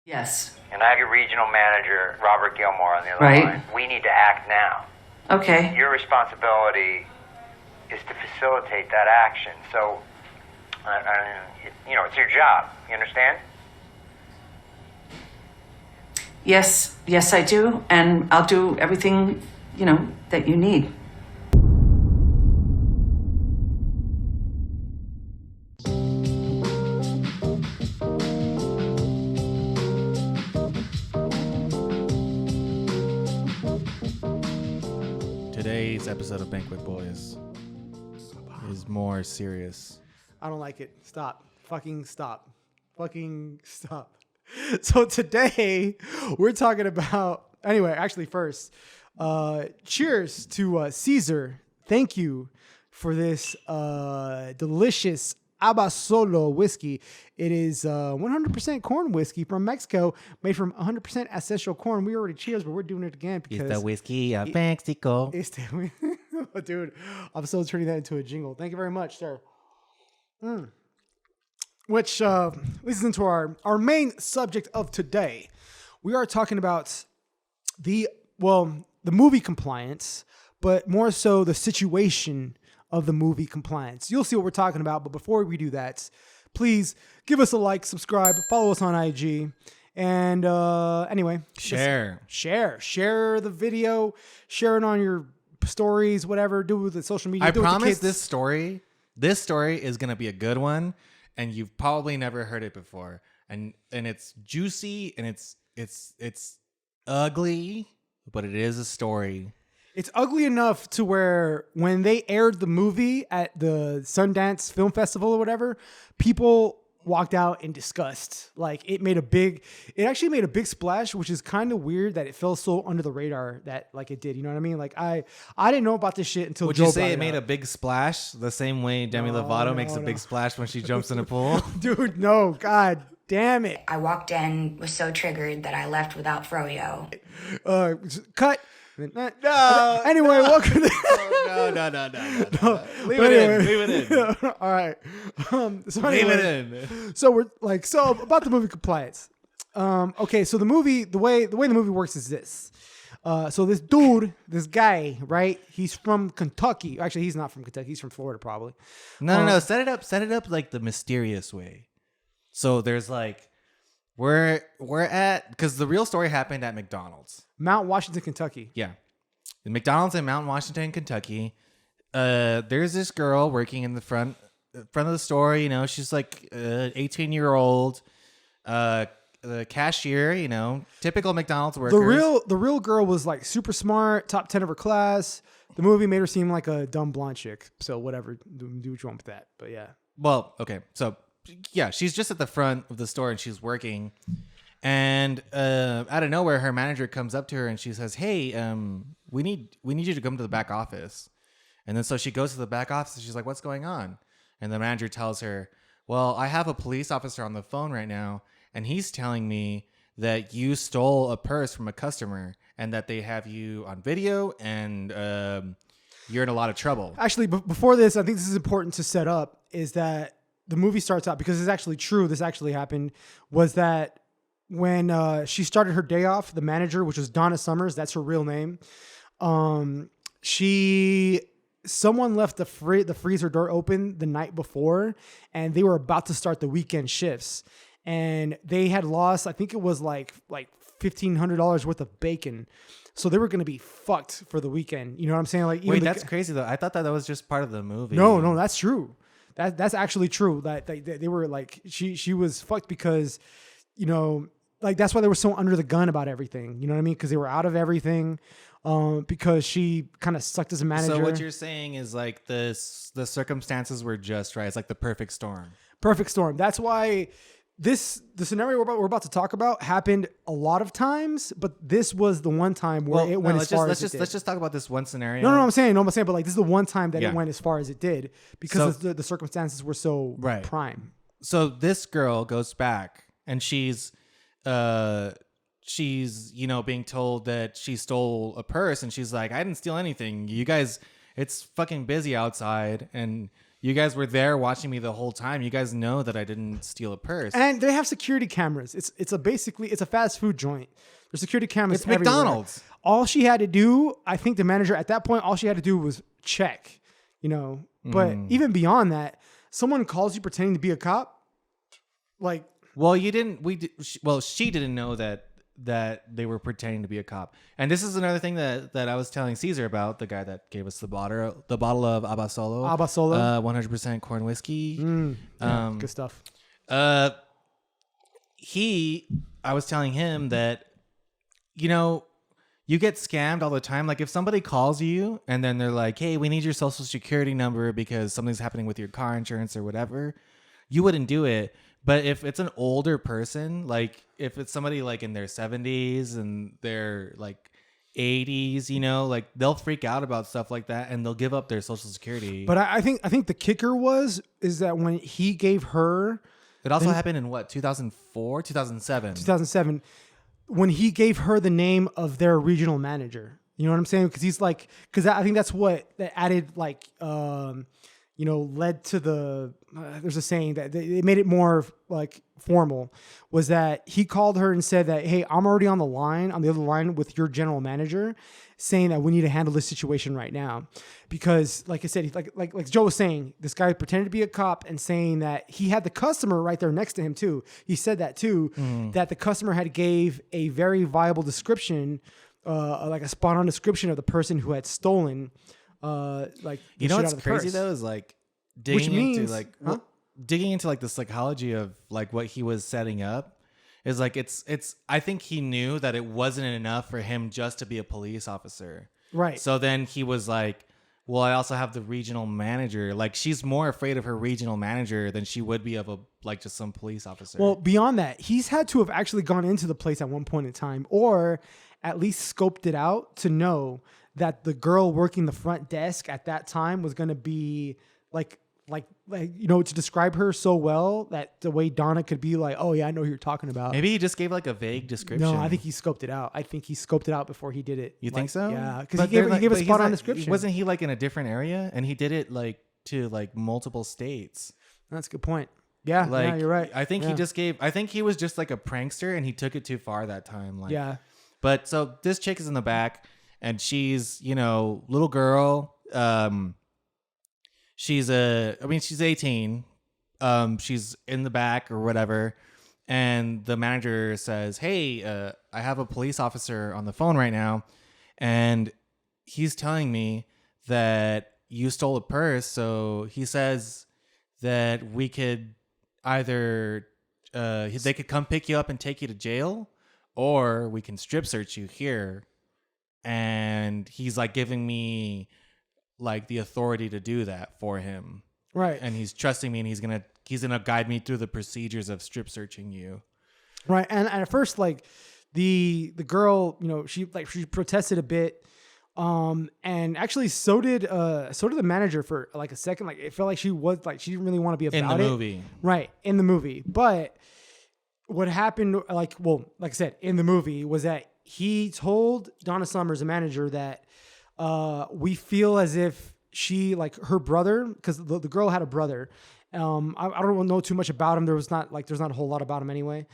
Yes. And I have your regional manager, Robert Gilmore, on the other Right. line. We need to act now. Okay. Your responsibility is to facilitate that action. So, it's your job. You understand? Yes, I do. And I'll do everything, that you need. Today's episode of Banquet Boys is more serious. I don't like it. Stop. Fucking stop. Fucking stop. So today we're talking about, anyway, actually first, cheers to Caesar. Thank you for this delicious Abasolo whiskey. It is 100% corn whiskey from Mexico, made from 100% ancestral corn. We already cheers, but we're doing it again because It's the whiskey of Mexico. Dude, I'm so turning that into a jingle. Thank you very much, sir. Which leads us into our main subject of today. We are talking about the movie compliance, but more so the situation of the movie compliance. You'll see what we're talking about, but before we do that, please give us a like, subscribe, follow us on IG, and anyway, Share the video, share it on your stories, whatever. Do it with the social media. I do it with the promise kids. this story is going to be a good one, and you've probably never heard it before. And it's juicy and it's ugly, but it is a story. It's ugly enough to where when they aired the movie at the Sundance Film Festival or whatever, people walked out in disgust. Like it actually made a big splash, which is kind of weird that it fell so under the radar that like it did. You know what I mean? Like I didn't know about this shit until Would Joe you say brought it made up. a big splash the same way Demi Lovato makes a big splash when she jumps in a pool? Dude, no, god damn it. I walked in, was so triggered that I left without froyo. Cut. No. Anyway, welcome to No. Leave it in. All right. So Leave anyway, it in. So we're like, about the movie compliance. Okay, so the way the movie works is this. So this guy, right? He's from Kentucky. Actually, he's not from Kentucky. He's from Florida, probably. No. Set it up like the mysterious way. So there's like, we're at, because the real story happened at McDonald's. Mount Washington, Kentucky. Yeah. The McDonald's in Mount Washington, Kentucky. There's this girl working in the front of the store. You know, she's like 18-year-old. The cashier, typical McDonald's workers. The real girl was like super smart, top 10 of her class. The movie made her seem like a dumb blonde chick. So whatever, do what you want with that. But yeah. Well, okay. So yeah, she's just at the front of the store and she's working. And out of nowhere, her manager comes up to her and she says, "Hey, we need you to come to the back office." And then so she goes to the back office and she's like, "What's going on?" And the manager tells her, "Well, I have a police officer on the phone right now, and he's telling me that you stole a purse from a customer and that they have you on video and you're in a lot of trouble." Actually, before this, I think this is important to set up, is that the movie starts out, because it's actually true, this actually happened, was that when she started her day off, the manager, which was Donna Summers, that's her real name, someone left the freezer door open the night before, and they were about to start the weekend shifts, and they had lost, I think it was like $1,500 worth of bacon. So they were going to be fucked for the weekend. You know what I'm saying? Like, Wait, that's crazy though. I thought that was just part of the movie. No, that's true. That's actually true. That they were like, she was fucked because, like that's why they were so under the gun about everything. You know what I mean? Because they were out of everything. Because she kind of sucked as a manager. So what you're saying is like the circumstances were just right. It's like the perfect storm. Perfect storm. That's why the scenario we're about to talk about happened a lot of times, but this was the one time where it went as far as it did. Let's just talk about this one scenario. No, I'm saying, but like this is the one time that it went as far as it did because the circumstances were so prime. So this girl goes back and she's being told that she stole a purse, and she's like, "I didn't steal anything. You guys, it's fucking busy outside, and You guys were there watching me the whole time. You guys know that I didn't steal a purse. And they have security cameras. It's a fast food joint. There's security cameras. It's everywhere. McDonald's. All she had to do, I think the manager at that point, all she had to do was check, you know. But even beyond that, someone calls you pretending to be a cop, like. Well, you didn't. She didn't know that they were pretending to be a cop. And this is another thing that I was telling Caesar about, the guy that gave us the bottle of Abasolo. 100% corn whiskey. Good stuff. I was telling him that, you know, you get scammed all the time. Like if somebody calls you and then they're like, hey, we need your social security number because something's happening with your car insurance or whatever, you wouldn't do it. But if it's an older person, like if it's somebody like in their 70s and they're like 80s, you know, like they'll freak out about stuff like that and they'll give up their social security. But I think the kicker is that when he gave her, it also happened in what, 2004, 2007? 2007, when he gave her the name of their regional manager. You know what I'm saying? Because he's like, I think that's what that added, like, you know, led to the, there's a saying that it made it more like formal, was that he called her and said that, hey, I'm already on the other line with your general manager, saying that we need to handle this situation right now. Because like I said, like Joe was saying, this guy pretended to be a cop and saying that he had the customer right there next to him too. He said that too, that the customer had gave a very viable description, like a spot on description of the person who had stolen. Like, you know what's crazy purse. though is like digging into like the psychology of like what he was setting up is like it's I think he knew that it wasn't enough for him just to be a police officer, right? So then he was like, well, I also have the regional manager. Like she's more afraid of her regional manager than she would be of a like just some police officer. Well, beyond that, he's had to have actually gone into the place at one point in time, or at least scoped it out to know that the girl working the front desk at that time was going to be like, you know, to describe her so well that the way Donna could be like, oh yeah, I know who you're talking about. Maybe he just gave like a vague description. No, I think he scoped it out. I think he scoped it out before he did it. You think so? Yeah. Cause he gave a spot on description. Wasn't he like in a different area? And he did it like to like multiple states. That's a good point. Yeah. Like, yeah, you're right. I think I think he was just like a prankster and he took it too far that time. Like, yeah. But so this chick is in the back. And she's, you know, little girl. She's 18. She's in the back or whatever. And the manager says, hey, I have a police officer on the phone right now. And he's telling me that you stole a purse. So he says that we could either, they could come pick you up and take you to jail, or we can strip search you here. And he's like giving me like the authority to do that for him. Right. And he's trusting me and he's going to guide me through the procedures of strip searching you. Right. And at first, like the girl, you know, she protested a bit. And actually so did the manager for like a second. Like it felt like she didn't really want to be about it. In the movie. Right. In the movie. But what happened, like I said, in the movie was that he told Donna Summers, the manager, that we feel as if she, like her brother, because the girl had a brother. I don't know too much about him. There's not a whole lot about him anyway.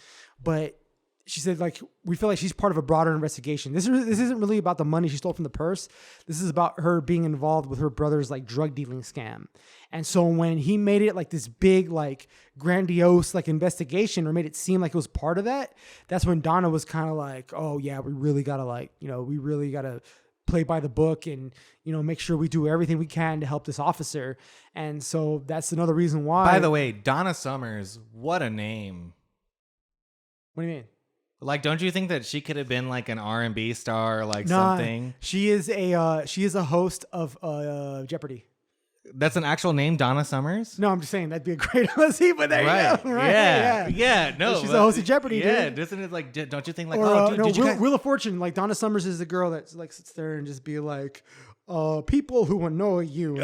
But she said, like, we feel like she's part of a broader investigation. This isn't really about the money she stole from the purse. This is about her being involved with her brother's like drug dealing scam. And so when he made it like this big, like grandiose, like investigation, or made it seem like it was part of that, that's when Donna was kind of like, oh yeah, we really gotta play by the book and, you know, make sure we do everything we can to help this officer. And so that's another reason why. By the way, Donna Summers, what a name. What do you mean? Like, don't you think that she could have been like an R&B star or like something? She is a host of Jeopardy. That's an actual name, Donna Summers? No, I'm just saying that'd be a great LSE, but there you go. Right. Yeah. No, she's a host of Jeopardy, dude. Yeah, doesn't it like, don't you think like, Wheel of Fortune, like Donna Summers is the girl that like sits there and just be like, people who annoy you.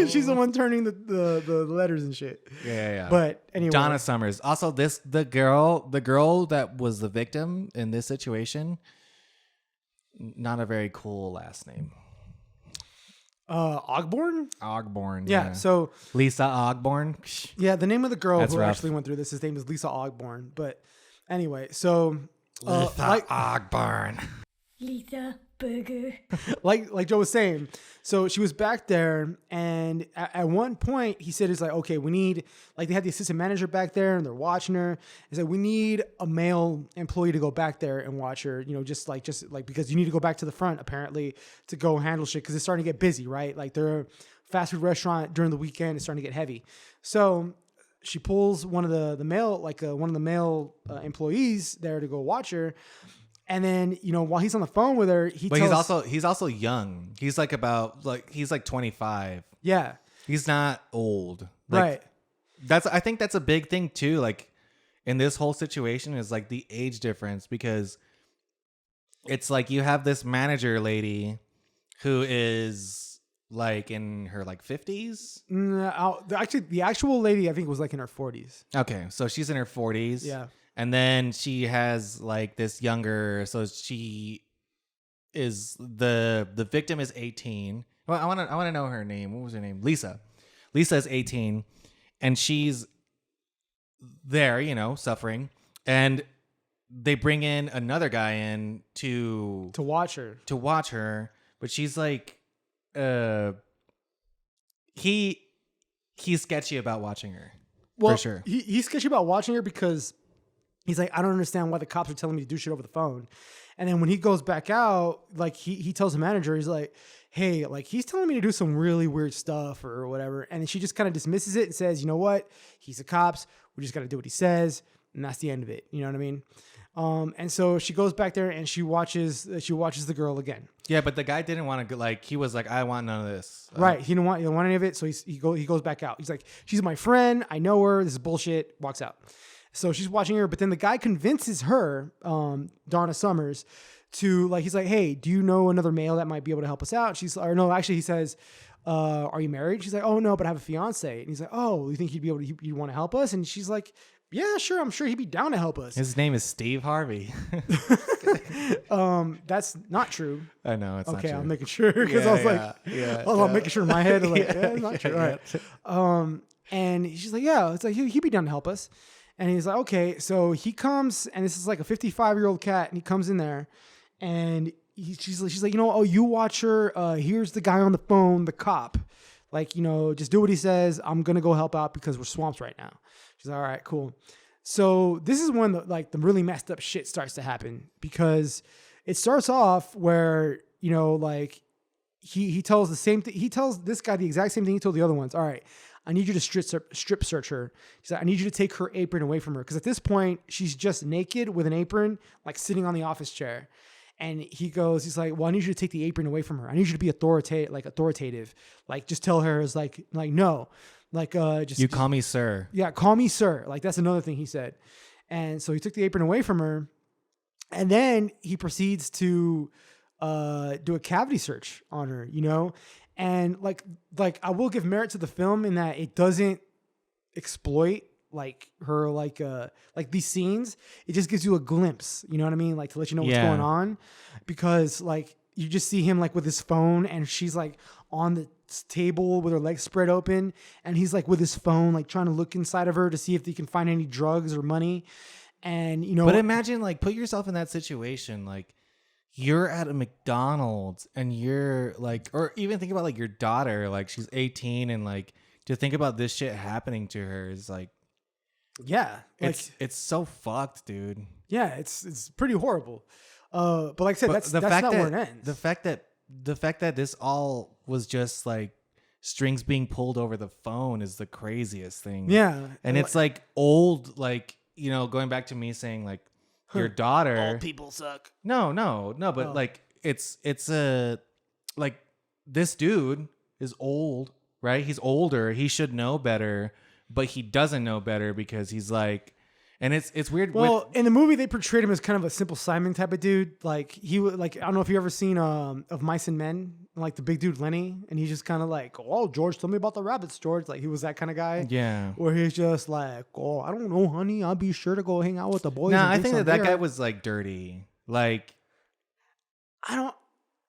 She's the one turning the letters and shit. Yeah. But anyway, Donna Summers. Also, the girl that was the victim in this situation, not a very cool last name. Ogborn. Ogborn. Yeah. So Lisa Ogborn. yeah, the name of the girl That's who rough. actually went through this, his name is Lisa Ogborn. But anyway, so Lisa like Ogborn. Lisa Burger. like Joe was saying, so she was back there, and at one point he said, "It's like, okay, we need, like, they had the assistant manager back there, and they're watching her. He said, we need a male employee to go back there and watch her, you know, just like because you need to go back to the front apparently to go handle shit because it's starting to get busy, right? Like they're a fast food restaurant during the weekend, it's starting to get heavy. So she pulls one of the male, one of the male employees there to go watch her." And then, you know, while he's on the phone with her, But he's also young. He's like he's like 25. yeah, He's not old. Like, right. I think that's a big thing too. Like in this whole situation is like the age difference, because it's like you have this manager lady who is like in her like 50s. Actually, the actual lady I think was like in her 40s. Okay, so she's in her 40s. Yeah. And then she has like this younger, so she is the victim is 18. Well, I want to know her name. What was her name? Lisa. Lisa is 18, and she's there, you know, suffering. And they bring in another guy in to watch her. But she's like, he's sketchy about watching her. Well, for sure. He's sketchy about watching her because he's like, I don't understand why the cops are telling me to do shit over the phone. And then when he goes back out, like he tells the manager, he's like, hey, like he's telling me to do some really weird stuff or whatever. And then she just kind of dismisses it and says, you know what? He's the cops. We just got to do what he says. And that's the end of it. You know what I mean? And so she goes back there and she watches the girl again. Yeah, but the guy didn't want to go, like, he was like, I want none of this. Right. He don't want any of it. So he goes back out. He's like, she's my friend. I know her. This is bullshit. Walks out. So she's watching her, but then the guy convinces her, Donna Summers, to like, he's like, hey, do you know another male that might be able to help us out? He says, are you married? She's like, oh no, but I have a fiance. And he's like, oh, you think you'd want to help us? And she's like, yeah, sure. I'm sure he'd be down to help us. His name is Steve Harvey. That's not true. I know it's not true. Okay, I'm making sure because I was I'm making sure in my head. Like, it's not true. All right. And she's like, yeah, it's like he'd be down to help us. And he's like, okay. So he comes, and this is like a 55-year-old cat, and he comes in there, and she's like, you know, oh, you watch her. Here's the guy on the phone, the cop. Like, you know, just do what he says. I'm gonna go help out because we're swamped right now. She's like, all right, cool. So this is when the really messed up shit starts to happen, because it starts off where, you know, like he tells the same thing. He tells this guy the exact same thing he told the other ones. All right, I need you to strip search her. He's like, I need you to take her apron away from her. Because at this point, she's just naked with an apron, like sitting on the office chair. And he's like, well, I need you to take the apron away from her. I need you to be authoritative. Like, just tell her, is like, no. Like, call me sir. Yeah, call me sir. Like, that's another thing he said. And so he took the apron away from her. And then he proceeds to do a cavity search on her, you know? And like I will give merit to the film in that it doesn't exploit like her like these scenes. It just gives you a glimpse, you know what I mean? Like to let you know what's going on, because like you just see him like with his phone, and she's like on the table with her legs spread open, and he's like with his phone like trying to look inside of her to see if he can find any drugs or money. And you know, but imagine, like, put yourself in that situation, like you're at a McDonald's and you're like, or even think about like your daughter, like she's 18, and like to think about this shit happening to her is like, yeah, like, it's so fucked, dude. Yeah, it's pretty horrible. But like I said, that's not where it ends. The fact that this all was just like strings being pulled over the phone is the craziest thing. Yeah, and it's like old, like, you know, going back to me saying like your daughter, all people suck. No, but like it's like this dude is old, right? He's older. He should know better, but he doesn't know better because he's like, and it's weird. Well, in the movie they portrayed him as kind of a Simple Simon type of dude. Like he would, like, I don't know if you ever seen Of Mice and Men, like the big dude Lenny, and he's just kind of like, oh, George, tell me about the rabbits, George. Like he was that kind of guy. Yeah. Where he's just like, oh, I don't know, honey. I'll be sure to go hang out with the boys. No, I think that guy was like dirty. Like, I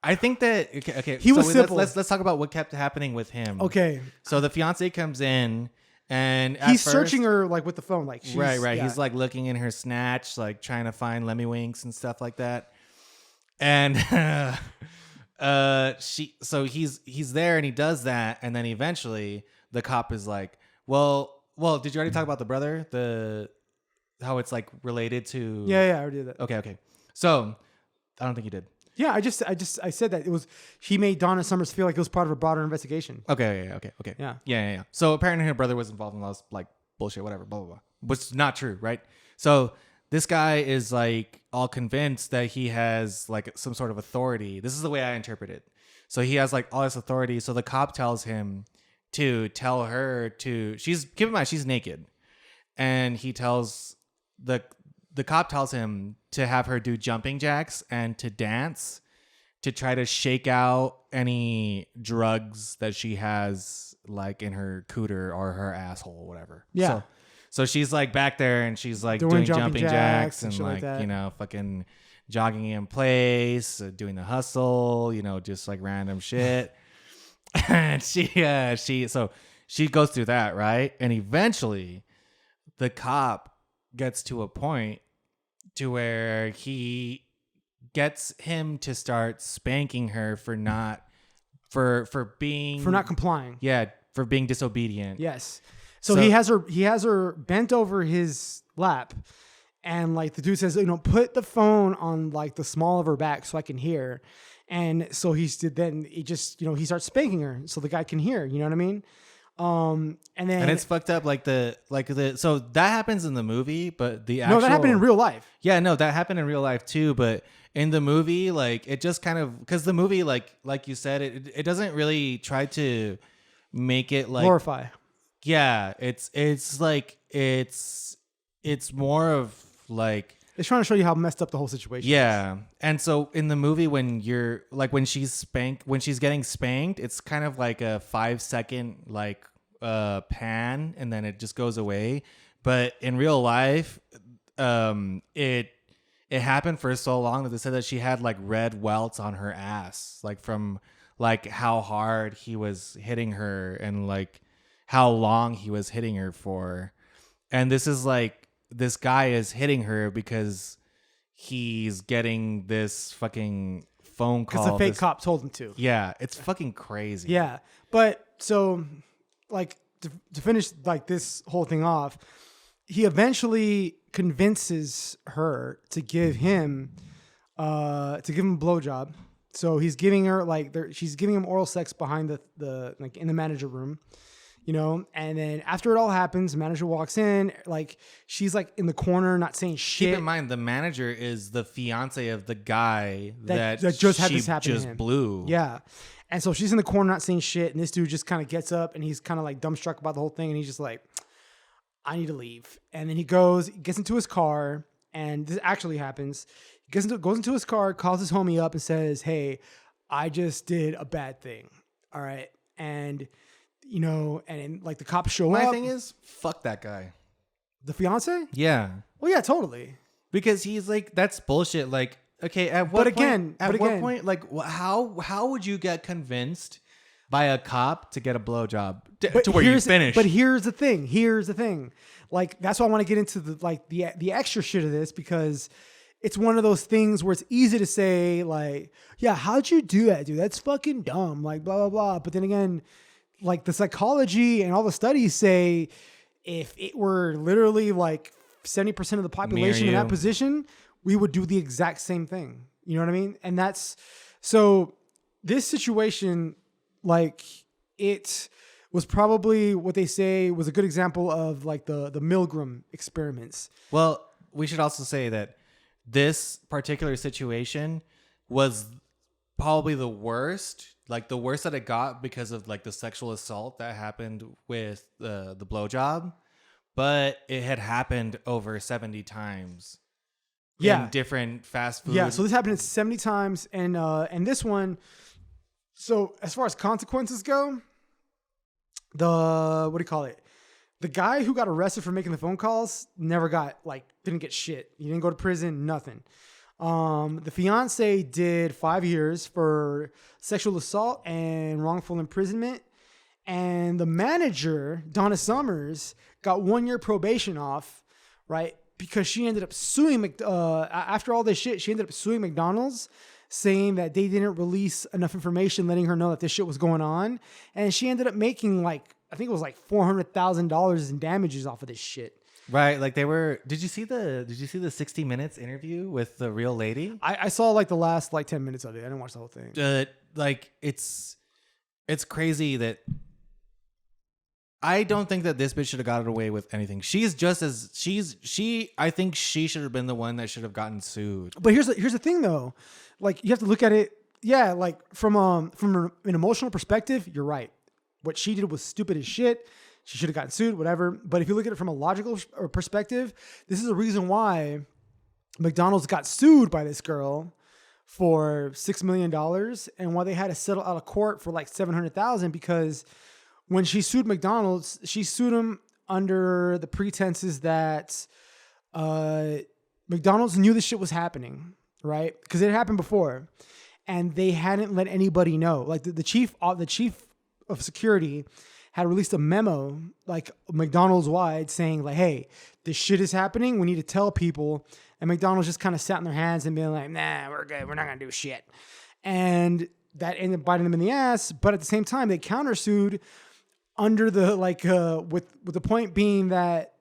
I think that okay. He was simple. Let's talk about what kept happening with him. Okay. So the fiance comes in and at He's first- searching her like with the phone, like she's, right. yeah. He's like looking in her snatch, like trying to find Lemmy Winks and stuff like that. And he's there and he does that, and then eventually the cop is like, well, did you already talk about the brother? How it's like related to Yeah, I already did that. Okay. So I don't think you did. Yeah, I said that it was he made Donna Summers feel like it was part of a broader investigation. Okay. Yeah. So apparently her brother was involved in all this like bullshit, whatever, blah blah blah. Which is not true, right? So this guy is like all convinced that he has like some sort of authority. This is the way I interpret it. So he has like all this authority. So the cop tells him to tell her to. Keep in mind she's naked, and he tells the cop tells him to have her do jumping jacks and to dance to try to shake out any drugs that she has like in her cooter or her asshole or whatever. Yeah. So she's like back there and she's like Doing doing jumping jacks and shit like like, that. you know, fucking jogging in place, doing the hustle, you know, just like random shit. And she goes through that, right? And eventually the cop gets to a point to where he gets him to start spanking her for not complying. Yeah, for being disobedient. Yes. So he has her bent over his lap, and like the dude says, you know, put the phone on like the small of her back so I can hear. And so he just, you know, he starts spanking her so the guy can hear, you know what I mean? And it's fucked up so that happens in the movie, but no, that happened in real life. Yeah, no, that happened in real life too, but in the movie, like it just kind of, because the movie, like you said, it doesn't really try to make it like glorify. Yeah, it's like it's more of like it's trying to show you how messed up the whole situation is. And so in the movie, when she's getting spanked, it's kind of like a 5-second like pan, and then it just goes away. But in real life, it happened for so long that they said that she had like red welts on her ass, like from like how hard he was hitting her and like how long he was hitting her for. And this is like, this guy is hitting her because he's getting this fucking phone call. Because the fake cop told him to. Yeah, it's fucking crazy. Yeah, but so like to finish like this whole thing off, he eventually convinces her to give him a blowjob. So he's giving her she's giving him oral sex behind the like in the manager room. You know, and then after it all happens, the manager walks in, like she's like in the corner, not saying shit. Keep in mind, the manager is the fiance of the guy that just had this happen to him. Blew. Yeah, and so she's in the corner, not saying shit, and this dude just kind of gets up and he's kind of like dumbstruck about the whole thing, and he's just like, "I need to leave." And then he gets into his car, and this actually happens. He goes into his car, calls his homie up, and says, "Hey, I just did a bad thing. All right," and you know, and like the cops show up. My thing is, fuck that guy. The fiance? Yeah. Well, yeah, totally. Because he's like, that's bullshit. Like, okay, at what point, like, how would you get convinced by a cop to get a blowjob to where you finish? But here's the thing. Like, that's why I want to get into the extra shit of this, because it's one of those things where it's easy to say like, yeah, how'd you do that, dude? That's fucking dumb. Like, blah, blah, blah. But then again, like the psychology and all the studies say, if it were literally like 70% of the population in that position, we would do the exact same thing. You know what I mean? And that's, so this situation, like it was probably what they say was a good example of like the Milgram experiments. Well, we should also say that this particular situation was probably the worst that it got because of like the sexual assault that happened with the blowjob, but it had happened over 70 times. In different fast food. Yeah, so this happened 70 times, and this one. So as far as consequences go, the guy who got arrested for making the phone calls didn't get shit. He didn't go to prison, nothing. The fiance did 5 years for sexual assault and wrongful imprisonment. And the manager, Donna Summers, got 1 year probation off, right? Because she ended up suing, after all this shit, she ended up suing McDonald's, saying that they didn't release enough information letting her know that this shit was going on. And she ended up making I think it was like $400,000 in damages off of this shit. Right, like they were. Did you see the 60 Minutes interview with the real lady? I saw like the last 10 minutes of it. I didn't watch the whole thing. Like it's crazy that I don't think that this bitch should have gotten away with anything. I think she should have been the one that should have gotten sued. But here's the thing though, like you have to look at it. Yeah, like from an emotional perspective, you're right. What she did was stupid as shit. She should have gotten sued, whatever. But if you look at it from a logical perspective, this is a reason why McDonald's got sued by this girl for $6 million and why they had to settle out of court for like $700,000, because when she sued McDonald's, she sued them under the pretenses that McDonald's knew this shit was happening, right? Because it had happened before, and they hadn't let anybody know. Like the chief of security had released a memo, like McDonald's wide, saying like, "Hey, this shit is happening. We need to tell people." And McDonald's just kind of sat in their hands and being like, "Nah, we're good. We're not gonna do shit." And that ended up biting them in the ass. But at the same time, they countersued under the with the point being that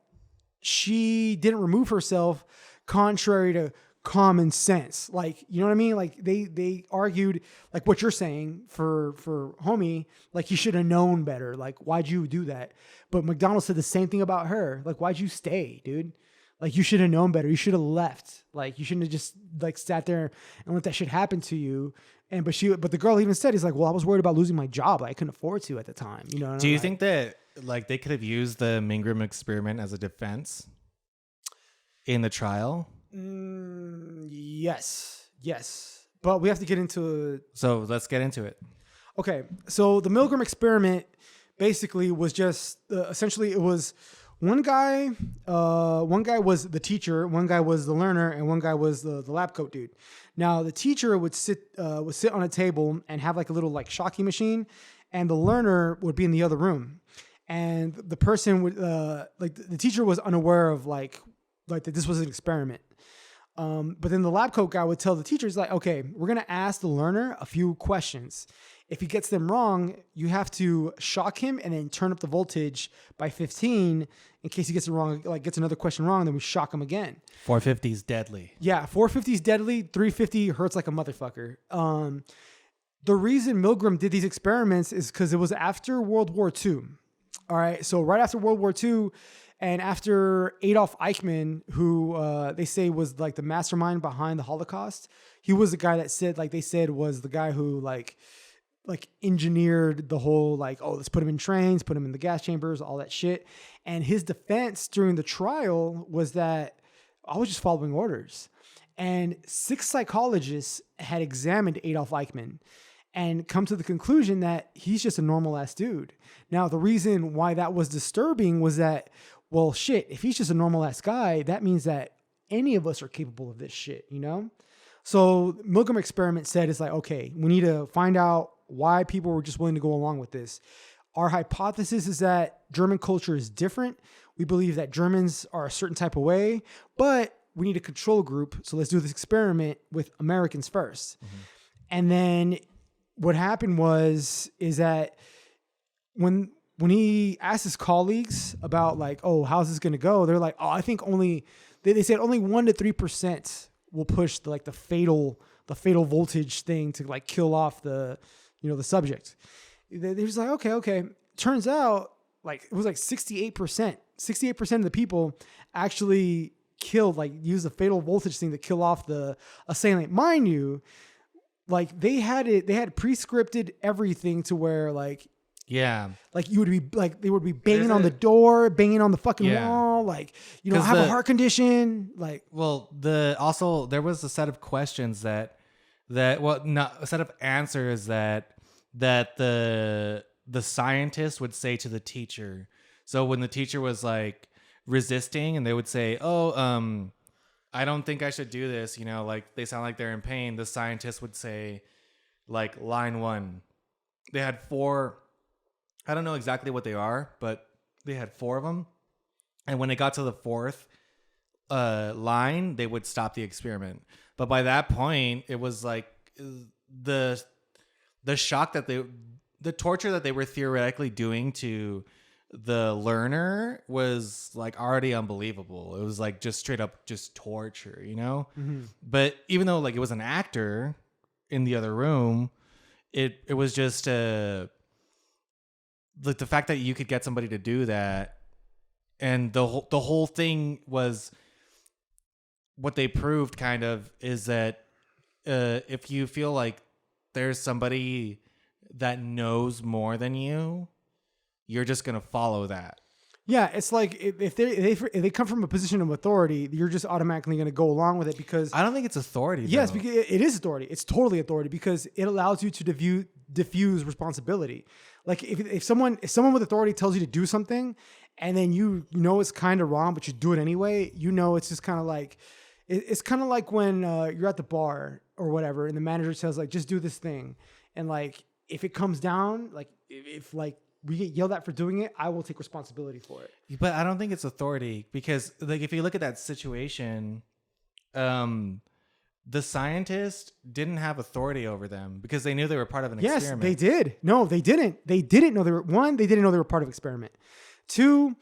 she didn't remove herself contrary to common sense. Like, you know what I mean? Like they argued like what you're saying for homie, like you should have known better. Like, why'd you do that? But McDonald's said the same thing about her. Like, why'd you stay, dude? Like, you should have known better. You should have left. Like, you shouldn't have just like sat there and let that shit happen to you. But the girl even said, he's like, well, I was worried about losing my job. I couldn't afford to at the time. You know? Do you think that like they could have used the Milgram experiment as a defense in the trial? Yes. But we have to get into. So let's get into it. Okay. So the Milgram experiment basically was just essentially it was one guy was the teacher, one guy was the learner, and one guy was the lab coat dude. Now the teacher would sit on a table and have like a little like shocking machine, and the learner would be in the other room, and the person would the teacher was unaware of like that this was an experiment. But then the lab coat guy would tell the teachers like, okay, we're going to ask the learner a few questions. If he gets them wrong, you have to shock him and then turn up the voltage by 15 in case he gets it wrong, like gets another question wrong, then we shock him again. 450 is deadly. Yeah, 450 is deadly. 350 hurts like a motherfucker. The reason Milgram did these experiments is because it was after World War II. All right, so right after World War II, and after Adolf Eichmann, who they say was like the mastermind behind the Holocaust, he was the guy that said, like they said, was the guy who like engineered the whole like, oh, let's put him in trains, put him in the gas chambers, all that shit. And his defense during the trial was that I was just following orders. And 6 psychologists had examined Adolf Eichmann and come to the conclusion that he's just a normal ass dude. Now, the reason why that was disturbing was that, well, shit, if he's just a normal ass guy, that means that any of us are capable of this shit, you know? So Milgram experiment said, it's like, okay, we need to find out why people were just willing to go along with this. Our hypothesis is that German culture is different. We believe that Germans are a certain type of way, but we need a control group. So let's do this experiment with Americans first. Mm-hmm. And then what happened is that when he asked his colleagues about like, oh, how's this going to go? They're like, oh, I think they said only 1 to 3% will push the fatal voltage thing to like kill off the subject. They're just like, okay. Turns out like it was like 68%. 68% of the people actually use the fatal voltage thing to kill off the assailant. Mind you, like they had pre-scripted everything to where like, yeah, like you would be like, they would be banging on the door, banging on the fucking wall. Like, have a heart condition. Like, well, there was a set of questions not a set of answers that the scientist would say to the teacher. So when the teacher was like resisting, and they would say, "Oh, I don't think I should do this. You know, like they sound like they're in pain. The scientist would say, like line 1, they had 4. I don't know exactly what they are, but they had 4 of them. And when it got to the 4th line, they would stop the experiment. But by that point, it was like the shock that the torture that they were theoretically doing to the learner was like already unbelievable. It was like just straight up just torture, you know? Mm-hmm. But even though like it was an actor in the other room, it was just like the fact that you could get somebody to do that, and the whole thing was what they proved kind of is that if you feel like there's somebody that knows more than you, you're just going to follow that. Yeah, it's like if they come from a position of authority, you're just automatically going to go along with it because I don't think it's authority. Yes, though. because it is authority. It's totally authority because it allows you to diffuse responsibility. Like if someone with authority tells you to do something, and then you know it's kind of wrong, but you do it anyway, you know it's just kind of like it's kind of like when you're at the bar or whatever, and the manager says like just do this thing, and like if it comes down, like if like we get yelled at for doing it, I will take responsibility for it. But I don't think it's authority because like if you look at that situation, the scientist didn't have authority over them because they knew they were part of an experiment. Yes, they did. No, they didn't. They didn't know they were they didn't know they were part of an experiment. 2,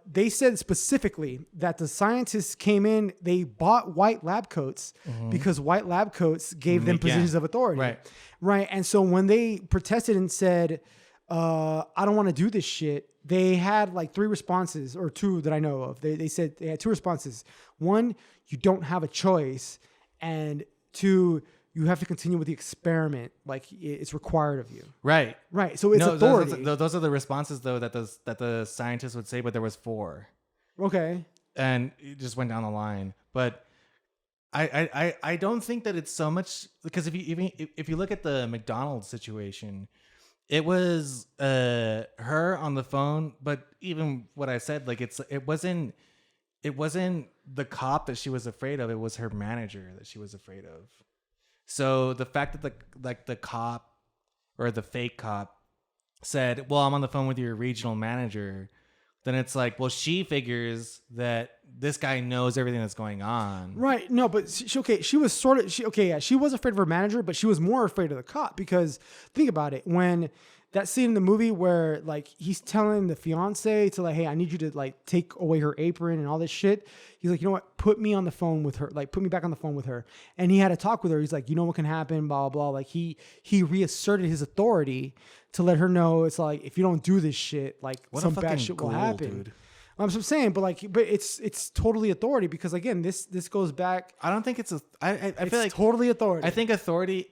they said specifically that the scientists came in, they bought white lab coats because white lab coats gave them positions of authority. Right. And so when they protested and said, I don't want to do this shit, they had like 3 responses, or 2 that I know of. They said they had 2 responses. 1, you don't have a choice. And 2, you have to continue with the experiment. Like it's required of you. Right. So it's authority. Those are the responses though that the scientists would say, but there was 4. Okay. And it just went down the line. But I don't think that it's so much because if you look at the McDonald's situation, it was her on the phone, but even what I said, like it wasn't the cop that she was afraid of, it was her manager that she was afraid of. So the fact that the cop or the fake cop said, "Well, I'm on the phone with your regional manager," then it's like, well, she figures that this guy knows everything that's going on. Right. No, but she was sort of, she was afraid of her manager, but she was more afraid of the cop because think about it. When that scene in the movie where like he's telling the fiance to like, hey, I need you to like take away her apron and all this shit. He's like, you know what? Put me on the phone with her. Like put me back on the phone with her. And he had a talk with her. He's like, you know what can happen, blah, blah, blah. Like he reasserted his authority to let her know it's like, if you don't do this shit, like what some bad shit will happen. Dude. I'm saying, but it's totally authority because again, this goes back. I don't think it's I feel like totally authority. I think authority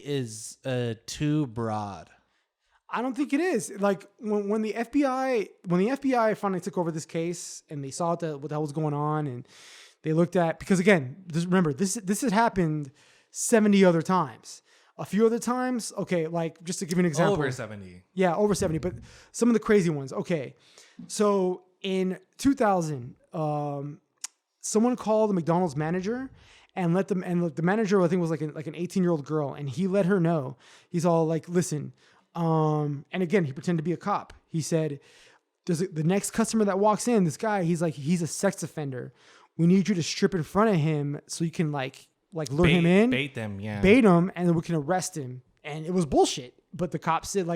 is too broad. I don't think it is. Like when the FBI finally took over this case and they saw what the hell was going on and they looked at, because again, remember this had happened 70 other times. A few other times, okay, like just to give you an example. Over 70. Yeah, over 70, but some of the crazy ones. Okay. So in 2000, someone called the McDonald's manager and the manager, I think, was like an 18-year-old girl, and he let her know. He's all like, listen, and again, he pretended to be a cop. He said, the next customer that walks in, this guy, he's a sex offender. We need you to strip in front of him so you can like lure him in. Bait them, yeah. Bait him, and then we can arrest him. And it was bullshit. But the cops said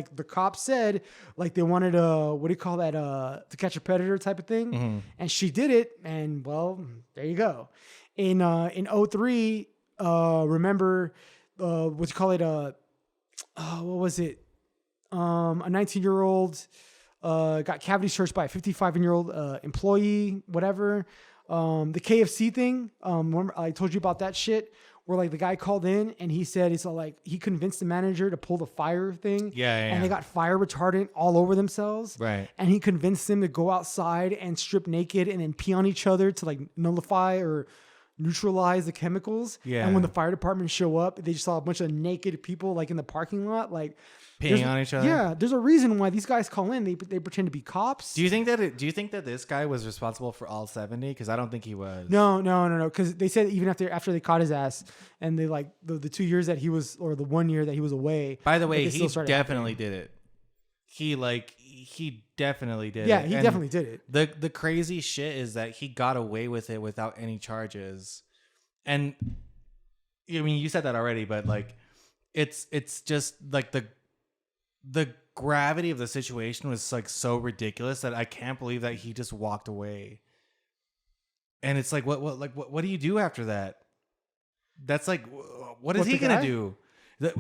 they wanted what do you call that? To catch a predator type of thing. Mm-hmm. And she did it, and well, there you go. In 2003, remember what you call it? What was it? A 19-year-old got cavity searched by a 55-year-old employee, whatever. The KFC thing, remember I told you about that shit where like the guy called in and he said he convinced the manager to pull the fire thing. Yeah. And they got fire retardant all over themselves. Right. And he convinced them to go outside and strip naked and then pee on each other to like nullify or neutralize the chemicals. Yeah. And when the fire department show up, they just saw a bunch of naked people like in the parking lot, like Peeing on each other. Yeah, there's a reason why these guys call in. They pretend to be cops. Do you think that this guy was responsible for all 70? Because I don't think he was. No. Because they said even after they caught his ass, and they like the 2 years that he was, or the 1 year that he was away. By the way, like, he definitely did it. He definitely did it. Yeah, he And definitely did it. The crazy shit is that he got away with it without any charges. And I mean, you said that already, but like, it's just like the gravity of the situation was like so ridiculous that I can't believe that he just walked away. And it's like, what do you do after that? That's like, what is he gonna do?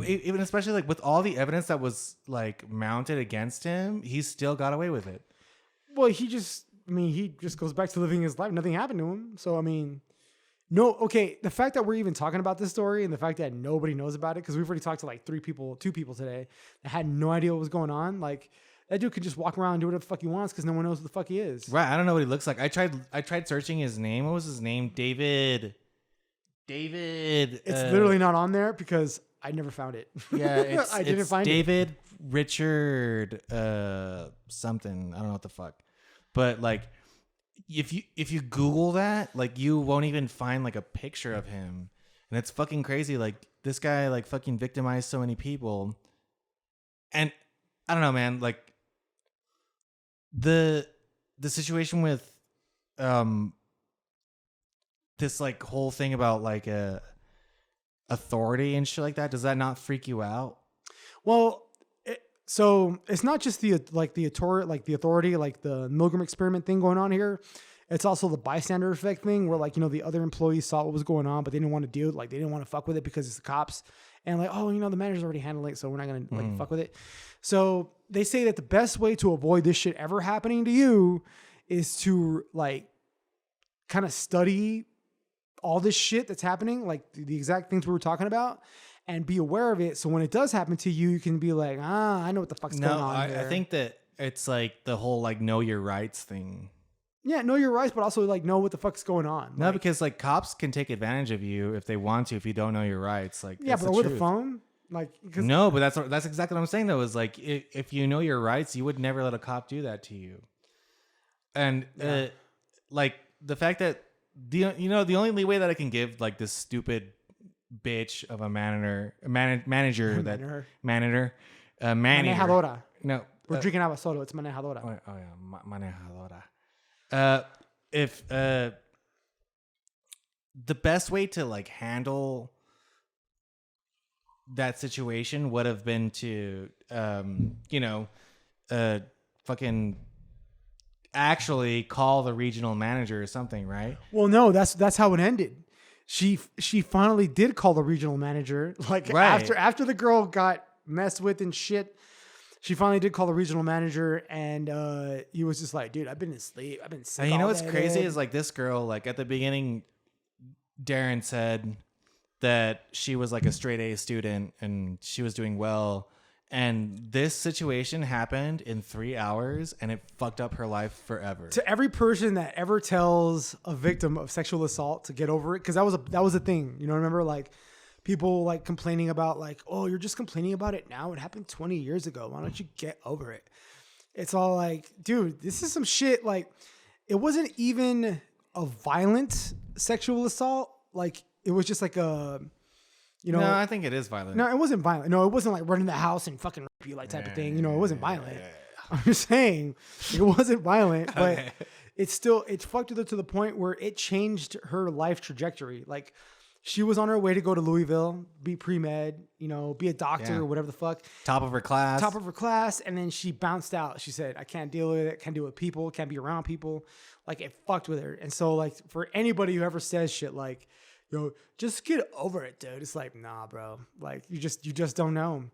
Even especially like with all the evidence that was like mounted against him, he still got away with it. Well, he just goes back to living his life. Nothing happened to him. So, I mean, no, okay. The fact that we're even talking about this story and the fact that nobody knows about it, because we've already talked to like two people today that had no idea what was going on. Like, that dude could just walk around and do whatever the fuck he wants because no one knows who the fuck he is. Right. I don't know what he looks like. I tried searching his name. What was his name? David. It's literally not on there because I never found it. Yeah, I didn't find David it. Richard something. I don't know what the fuck. But like if you Google that, like you won't even find like a picture of him. And it's fucking crazy. Like this guy like fucking victimized so many people. And I don't know, man, like the situation with this like whole thing about like authority and shit like that, does that not freak you out? Well, so it's not just the authority, like the Milgram experiment thing going on here. It's also the bystander effect thing where like, you know, the other employees saw what was going on, but they didn't want to deal with, like they didn't want to fuck with it because it's the cops and like, oh, you know, the manager's already handling it, so we're not going to like fuck with it. So they say that the best way to avoid this shit ever happening to you is to like kind of study all this shit that's happening, like the exact things we were talking about, and be aware of it. So when it does happen to you, you can be like, I know what the fuck's going on. I think that it's like the whole like know your rights thing. Yeah, know your rights, but also like know what the fuck's going on. No, like, because like cops can take advantage of you if they want to, if you don't know your rights. Like yeah, but over the phone, like no, but that's exactly what I'm saying though. Is like if you know your rights, you would never let a cop do that to you. And like the fact that the only way that I can give like this stupid bitch of a manager manejadora. No, we're drinking agua solo. It's manejadora. Oh yeah, manejadora. If the best way to like handle that situation would have been to fucking actually call the regional manager or something, right? Well, no, that's how it ended. She finally did call the regional manager. Like after the girl got messed with and shit, she finally did call the regional manager, and he was just like, dude, I've been asleep. I've been sick. And you know what's day, crazy dude. is like this girl, like at the beginning, Darren said that she was like a straight A student and she was doing well. And this situation happened in 3 hours and it fucked up her life forever. To every person that ever tells a victim of sexual assault to get over it, because that was a thing. You know, remember like people like complaining about like, oh, you're just complaining about it now. It happened 20 years ago. Why don't you get over it? It's all like, dude, this is some shit. Like, it wasn't even a violent sexual assault. Like, it was just like a, you know. No, I think it is violent. No, it wasn't violent. No, it wasn't like running the house and fucking rape you like type of thing. You know, it wasn't violent. I'm just saying it wasn't violent, but it's fucked with her to the point where it changed her life trajectory. Like, she was on her way to go to Louisville, be pre-med, you know, be a doctor or whatever the fuck. Top of her class. And then she bounced out. She said, I can't deal with it. Can't deal with people. Can't be around people. Like, it fucked with her. And so, like, for anybody who ever says shit like, yo, just get over it, dude. It's like, nah, bro. Like, you just don't know.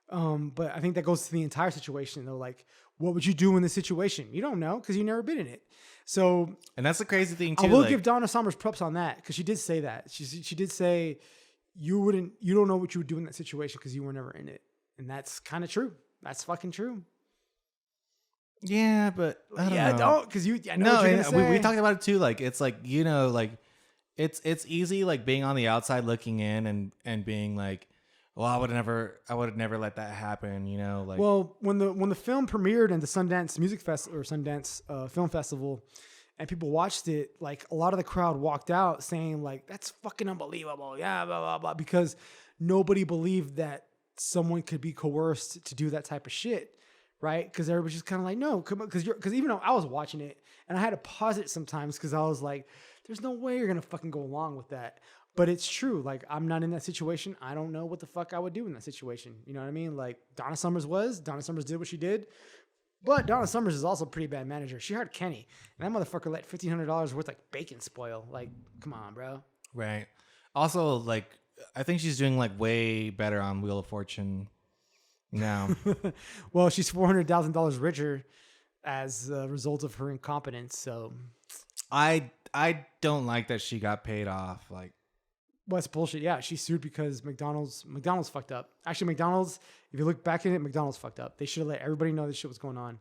But I think that goes to the entire situation, though. Like, what would you do in this situation? You don't know because you've never been in it. So, and that's the crazy thing too. I will give Donna Summers props on that because she did say that. She did say you don't know what you would do in that situation because you were never in it, and that's kind of true. That's fucking true. Yeah, but I don't know. Don't because you. I know what you're gonna say. We talked about it too. Like, it's like, you know, like it's easy like being on the outside looking in and being like, well, I would have never let that happen, you know, like. Well, when the film premiered in the Sundance Music Fest or Sundance Film Festival, and people watched it, like a lot of the crowd walked out saying like, "That's fucking unbelievable," yeah, blah blah blah, because nobody believed that someone could be coerced to do that type of shit, right? Because everybody's just kind of like, no, because even though I was watching it and I had to pause it sometimes because I was like, there's no way you're gonna fucking go along with that. But it's true. Like, I'm not in that situation. I don't know what the fuck I would do in that situation. You know what I mean? Like, Donna Summers did what she did. But Donna Summers is also a pretty bad manager. She hired Kenny, and that motherfucker let $1,500 worth like bacon spoil. Like, come on, bro. Right. Also, like, I think she's doing like way better on Wheel of Fortune now. Well, she's $400,000 richer as a result of her incompetence. So, I don't like that she got paid off. Like, well, that's bullshit. Yeah, she sued because McDonald's fucked up. Actually, McDonald's, if you look back at it, McDonald's fucked up. They should have let everybody know this shit was going on.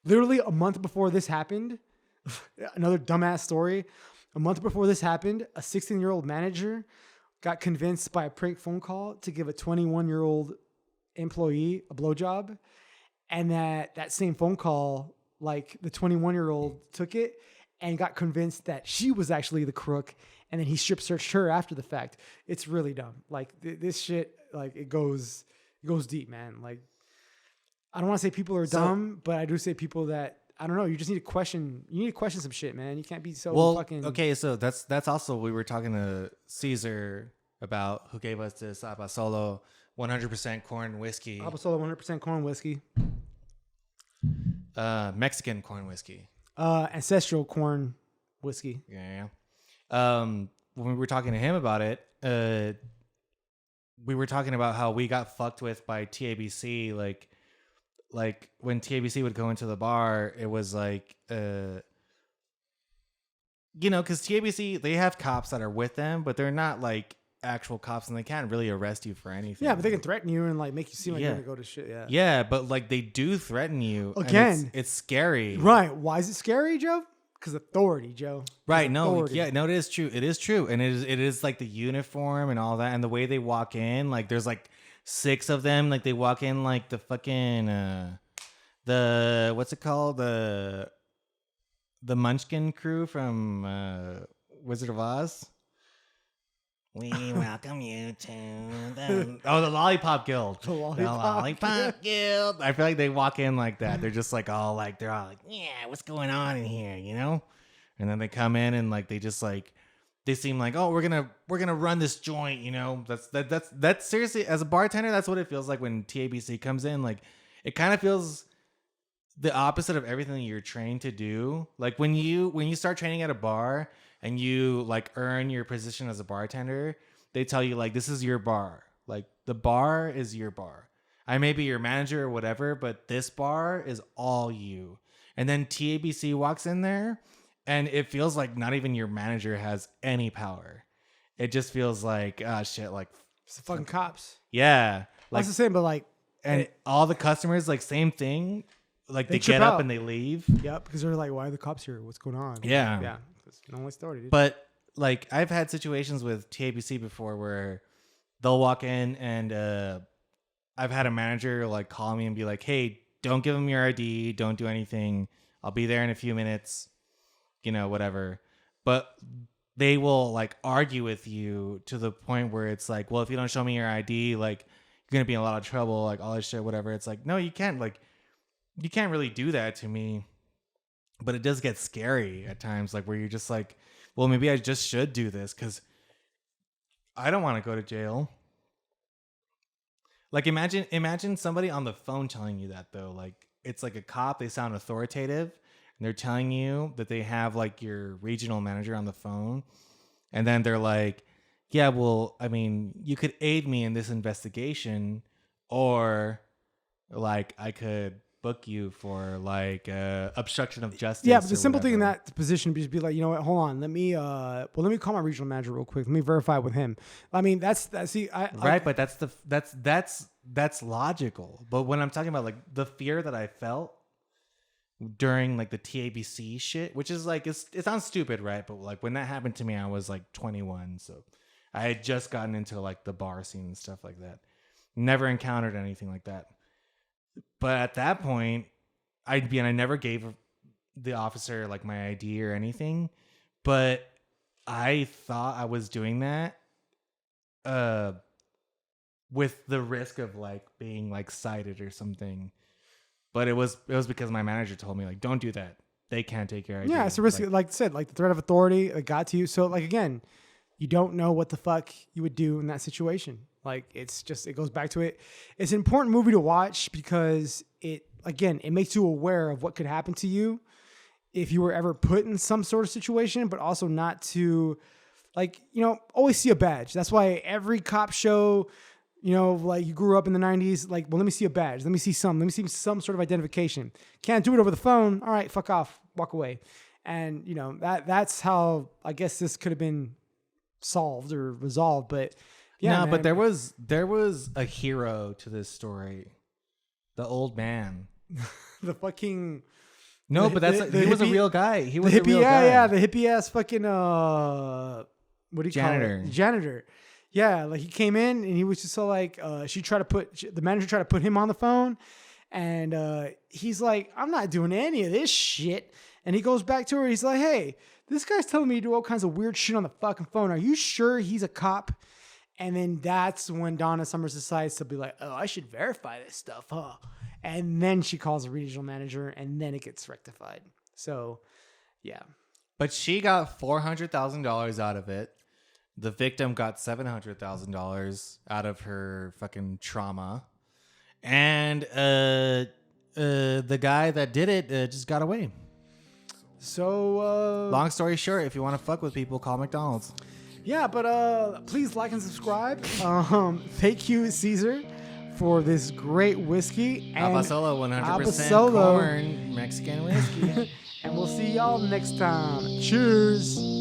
Literally a month before this happened, another dumbass story. A month before this happened, a 16-year-old manager got convinced by a prank phone call to give a 21-year-old employee a blowjob. And that same phone call, like the 21-year-old took it and got convinced that she was actually the crook. And then he strip searched her after the fact. It's really dumb. Like this shit, like it goes deep, man. Like I don't want to say people are dumb, but I do say people that I don't know. You just need to question. You need to question some shit, man. You can't be so fucking. Okay, so that's also we were talking to Caesar about who gave us this Abasolo 100% corn whiskey. Abasolo 100% corn whiskey. Mexican corn whiskey. Ancestral corn whiskey. Yeah. When we were talking to him about it, we were talking about how we got fucked with by TABC. Like when TABC would go into the bar, it was like, you know, because TABC, they have cops that are with them, but they're not like actual cops and they can't really arrest you for anything. Yeah, but they can threaten you and like make you seem like you're gonna go to shit. Yeah. Yeah, but like they do threaten you. Again. It's scary. Right. Why is it scary, Joe? Because authority, Joe. Right. Authority. No. Yeah. No. It is true. It is true, and it is like the uniform and all that, and the way they walk in. Like there's like 6 of them. Like they walk in like the fucking the what's it called, the Munchkin crew from Wizard of Oz. We welcome you to the Lollipop Guild. The Lollipop Guild. I feel like they walk in like that. They're just like all like they're all like, yeah, what's going on in here, you know? And then they come in and like they just like they seem like, oh, we're gonna run this joint, you know? That's seriously, as a bartender, that's what it feels like when TABC comes in. Like it kind of feels the opposite of everything that you're trained to do. Like when you start training at a bar and you like earn your position as a bartender, they tell you like, this is your bar. Like the bar is your bar. I may be your manager or whatever, but this bar is all you. And then TABC walks in there and it feels like not even your manager has any power. It just feels like, shit, like It's the fucking cops. yeah. Like That's the same, but like, and all the customers, like same thing. Like they trip get up out. and they leave. yep, because they're like, why are the cops here? What's going on? Yeah. Yeah. It's no one started, dude. But like I've had situations with TABC before where they'll walk in and I've had a manager like call me and be like, hey, don't give them your ID. Don't do anything. I'll be there in a few minutes, you know, whatever. But they will like argue with you to the point where it's like, well, if you don't show me your ID, like you're going to be in a lot of trouble, like all this shit, whatever. It's like, no, you can't. Like, you can't really do that to me. But it does get scary at times, like where you're just like, well, maybe I just should do this because I don't want to go to jail. Like imagine somebody on the phone telling you that though. Like it's like a cop, they sound authoritative and they're telling you that they have like your regional manager on the phone. And then they're like, yeah, well, I mean, you could aid me in this investigation or like I could book you for like obstruction of justice. Yeah, but the simple thing in whatever. that position is be like, you know what? Hold on, let me call my regional manager real quick. Let me verify with him. I mean, that's Right, but that's logical. But when I'm talking about like the fear that I felt during like the TABC shit, which is like, it sounds stupid, right? But like when that happened to me, I was like 21. So I had just gotten into like the bar scene and stuff like that. Never encountered anything like that. But at that point, I never gave the officer like my ID or anything, but I thought I was doing that with the risk of like being like cited or something. But it was because my manager told me like, don't do that. They can't take your ID. Yeah, it's a risk. Like I said, like the threat of authority that got to you. So like again, you don't know what the fuck you would do in that situation. Like it's just, it goes back to it. It's an important movie to watch because it makes you aware of what could happen to you if you were ever put in some sort of situation, but also not to always see a badge. That's why every cop show, like you grew up in the 90s, like, well, let me see a badge. Let me see some sort of identification. Can't do it over the phone. All right, fuck off, walk away. And that's how I guess this could have been solved or resolved. But yeah, no, man. but there was a hero to this story. The old man. The fucking no, but he was a real guy. He was a real guy. guy. Yeah, the hippie ass fucking what do you Janitor. call it? Janitor. Yeah, like he came in and he was just so like the manager tried to put him on the phone, and he's like, I'm not doing any of this shit. And he goes back to her. He's like, hey, this guy's telling me to do all kinds of weird shit on the fucking phone. Are you sure he's a cop? And then that's when Donna Summers decides to be like, oh, I should verify this stuff, huh? And then she calls the regional manager, and then it gets rectified. So, yeah. But she got $400,000 out of it. The victim got $700,000 out of her fucking trauma. And the guy that did it just got away. So, long story short, if you want to fuck with people, call McDonald's. Yeah, but please like and subscribe. Thank you, Caesar, for this great whiskey. And Abasolo, 100% Abasolo. corn Mexican whiskey. And we'll see y'all next time. Cheers.